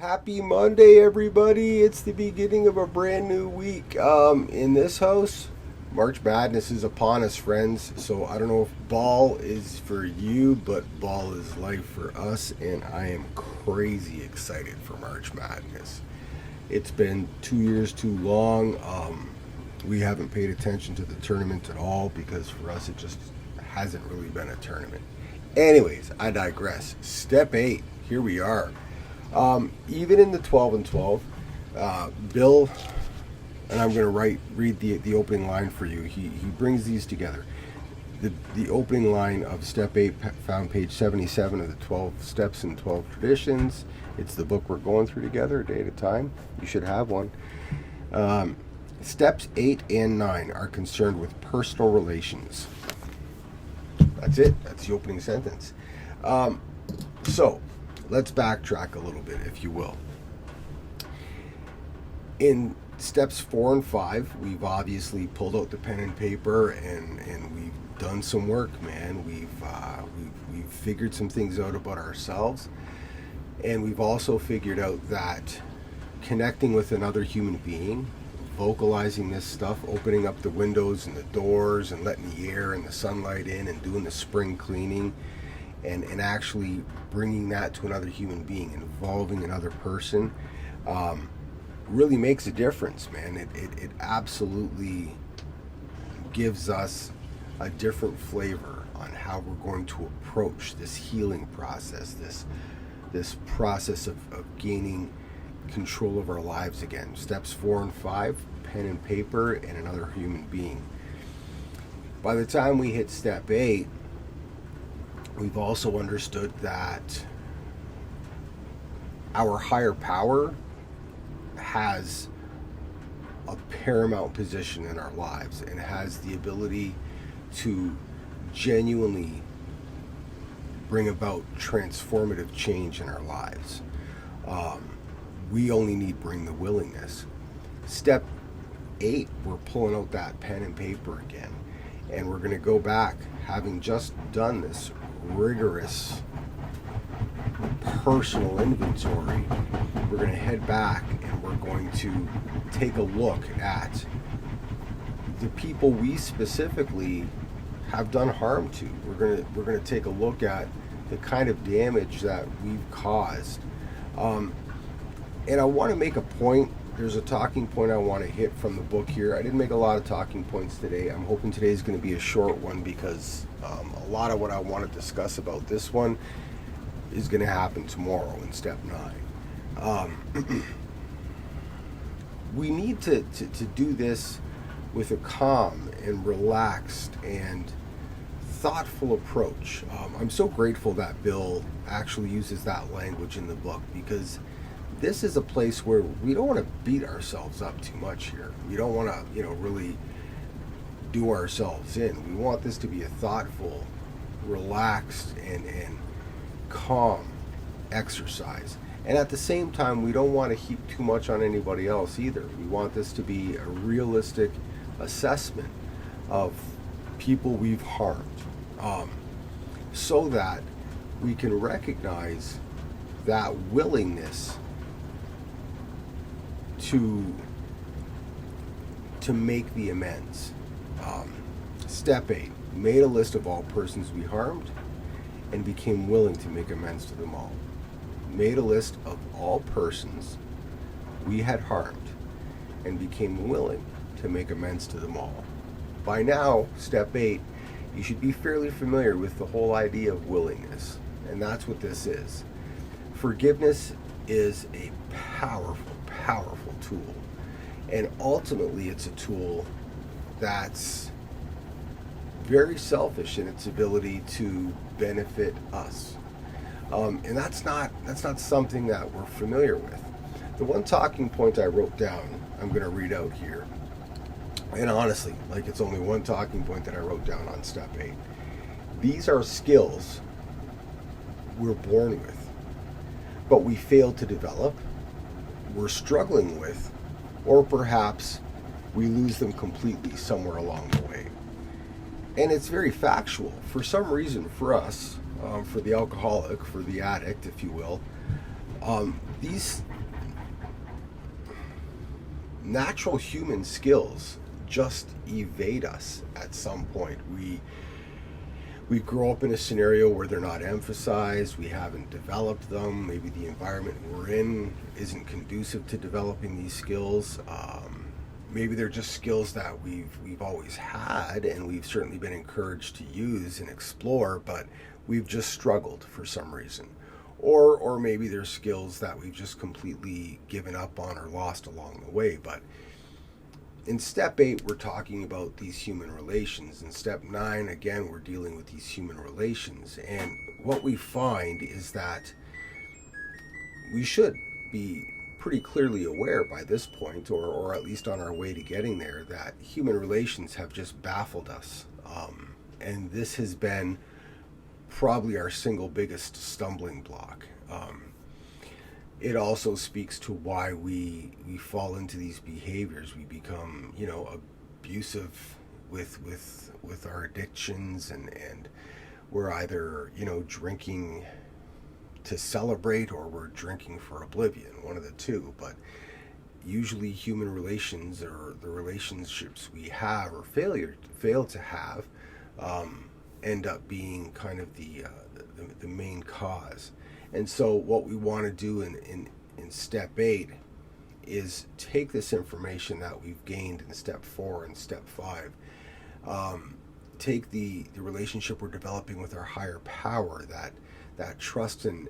Happy Monday, everybody. It's the beginning of a brand new week. In this house, March Madness is upon us, friends. So I don't know if ball is for you, but ball is life for us, and I am crazy excited for March Madness. It's been 2 years too long. We haven't paid attention to the tournament at all because for us it just hasn't really been a tournament. Anyways, I digress. Step 8, here we are. Even in the 12 and 12, Bill, and I'm going to read the opening line for you. He brings these together. The opening line of Step 8, found page 77 of the 12 Steps and 12 Traditions. It's the book we're going through together, a day at a time. You should have one. Steps 8 and 9 are concerned with personal relations. That's it. That's the opening sentence. So, let's backtrack a little bit, if you will. In steps 4 and 5, we've obviously pulled out the pen and paper, and we've done some work, man. We've figured some things out about ourselves, and we've also figured out that connecting with another human being, vocalizing this stuff, opening up the windows and the doors and letting the air and the sunlight in and doing the spring cleaning, and actually bringing that to another human being, involving another person, really makes a difference, man. It absolutely gives us a different flavor on how we're going to approach this healing process, this process of gaining control of our lives again. Steps 4 and 5, pen and paper and another human being. By the time we hit step 8, we've also understood that our higher power has a paramount position in our lives and has the ability to genuinely bring about transformative change in our lives. We only need bring the willingness. Step 8, we're pulling out that pen and paper again, and we're going to go back, having just done this rigorous personal inventory. We're going to head back and we're going to take a look at the people we specifically have done harm to. We're going to take a look at the kind of damage that we've caused. And I want to make a point. There's a talking point I want to hit from the book here. I didn't make a lot of talking points today. I'm hoping today is going to be a short one because a lot of what I want to discuss about this one is going to happen tomorrow in step 9. We need to do this with a calm and relaxed and thoughtful approach. I'm so grateful that Bill actually uses that language in the book, because this is a place where we don't want to beat ourselves up too much here. We don't want to, really do ourselves in. We want this to be a thoughtful, relaxed, and calm exercise. And at the same time, we don't want to heap too much on anybody else either. We want this to be a realistic assessment of people we've harmed, so that we can recognize that willingness to make the amends. Step 8, made a list of all persons we harmed and became willing to make amends to them all. Made a list of all persons we had harmed and became willing to make amends to them all. By now, step 8, you should be fairly familiar with the whole idea of willingness, and that's what this is. Forgiveness is a powerful, powerful tool, and ultimately it's a tool that's very selfish in its ability to benefit us, and that's not something that we're familiar with. The one talking point I wrote down, I'm going to read out here, and honestly, it's only one talking point that I wrote down on step 8. These are skills we're born with, but we fail to develop, we're struggling with, or perhaps we lose them completely somewhere along the way. And it's very factual. For some reason, for us, for the alcoholic, for the addict, if you will, These natural human skills just evade us at some point. We grow up in a scenario where they're not emphasized, we haven't developed them, maybe the environment we're in isn't conducive to developing these skills. Maybe they're just skills that we've always had and we've certainly been encouraged to use and explore, but we've just struggled for some reason. Or maybe there's skills that we've just completely given up on or lost along the way. But in step 8, we're talking about these human relations. In step 9, again, we're dealing with these human relations. And what we find is that we should be pretty clearly aware by this point, or at least on our way to getting there, that human relations have just baffled us. And this has been probably our single biggest stumbling block. It also speaks to why we fall into these behaviors. We become, abusive with our addictions, and we're either, drinking to celebrate or we're drinking for oblivion, one of the two. But usually human relations, or the relationships we have or fail to have, end up being kind of the main cause. And so what we want to do in step 8 is take this information that we've gained in step 4 and step 5, take the relationship we're developing with our higher power, that trust and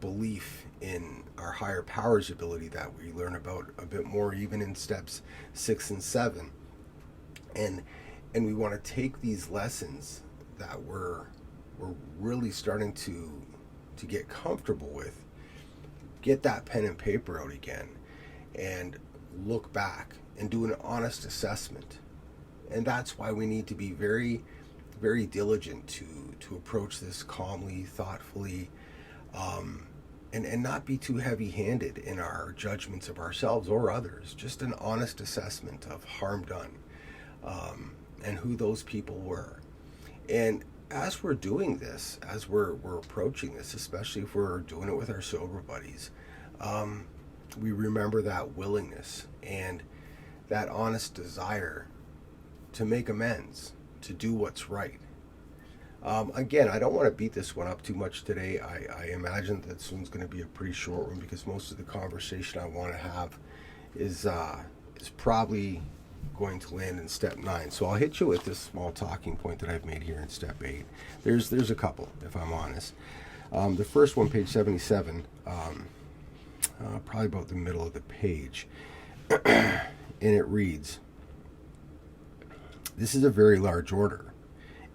belief in our higher power's ability that we learn about a bit more even in steps 6 and 7. And we want to take these lessons that we're really starting to get comfortable with, get that pen and paper out again, and look back and do an honest assessment. And that's why we need to be very, very diligent to approach this calmly, thoughtfully, and not be too heavy-handed in our judgments of ourselves or others. Just an honest assessment of harm done, and who those people were. And as we're doing this, as we're approaching this, especially if we're doing it with our sober buddies, we remember that willingness and that honest desire to make amends, to do what's right. Again, I don't want to beat this one up too much today. I imagine that this one's going to be a pretty short one because most of the conversation I want to have is probably going to land in step 9. So I'll hit you with this small talking point that I've made here in step 8. There's a couple, if I'm honest. The first one, page 77, probably about the middle of the page, and it reads, "This is a very large order.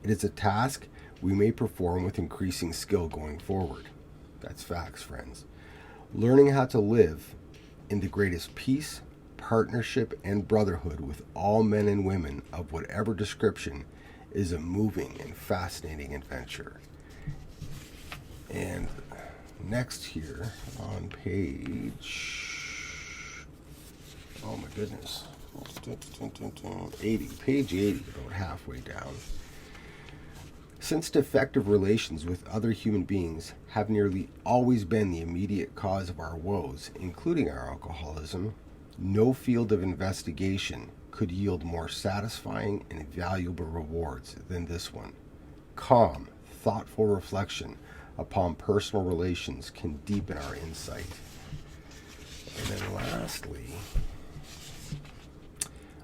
It is a task we may perform with increasing skill going forward." That's facts, friends. Learning how to live in the greatest peace, partnership, and brotherhood with all men and women of whatever description is a moving and fascinating adventure. And next here on page, oh my goodness, 80, page 80, about halfway down. "Since defective relations with other human beings have nearly always been the immediate cause of our woes, including our alcoholism, no field of investigation could yield more satisfying and valuable rewards than this one. Calm, thoughtful reflection upon personal relations can deepen our insight." And then lastly,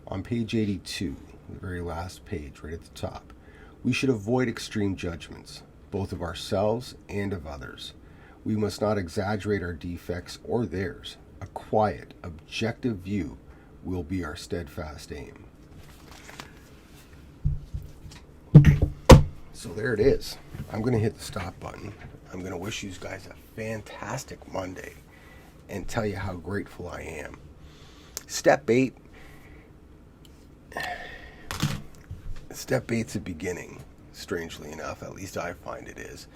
on page 82, the very last page, right at the top, "We should avoid extreme judgments, both of ourselves and of others. We must not exaggerate our defects or theirs. A quiet, objective view will be our steadfast aim." So there it is. I'm going to hit the stop button. I'm going to wish you guys a fantastic Monday and tell you how grateful I am. Step 8. Step 8's a beginning, strangely enough. At least I find it is.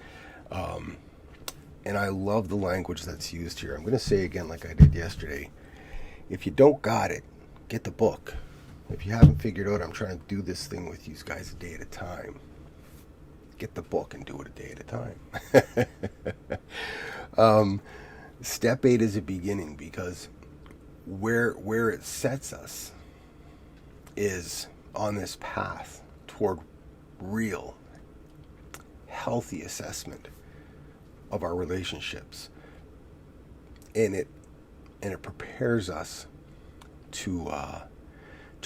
And I love the language that's used here. I'm going to say again, like I did yesterday, if you don't got it, get the book. If you haven't figured out, I'm trying to do this thing with you guys a day at a time. get the book and do it a day at a time. Step 8 is a beginning, because where it sets us is on this path toward real, healthy assessment of our relationships, and it prepares us to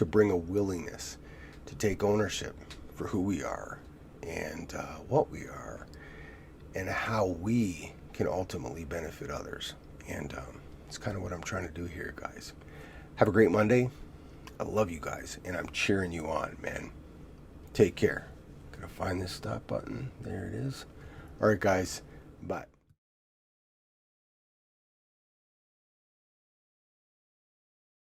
bring a willingness to take ownership for who we are and what we are and how we can ultimately benefit others. And it's kind of what I'm trying to do here, guys. Have a great Monday. I love you guys, and I'm cheering you on, man. Take care. Gonna find this stop button. There it is. All right, guys. Bye.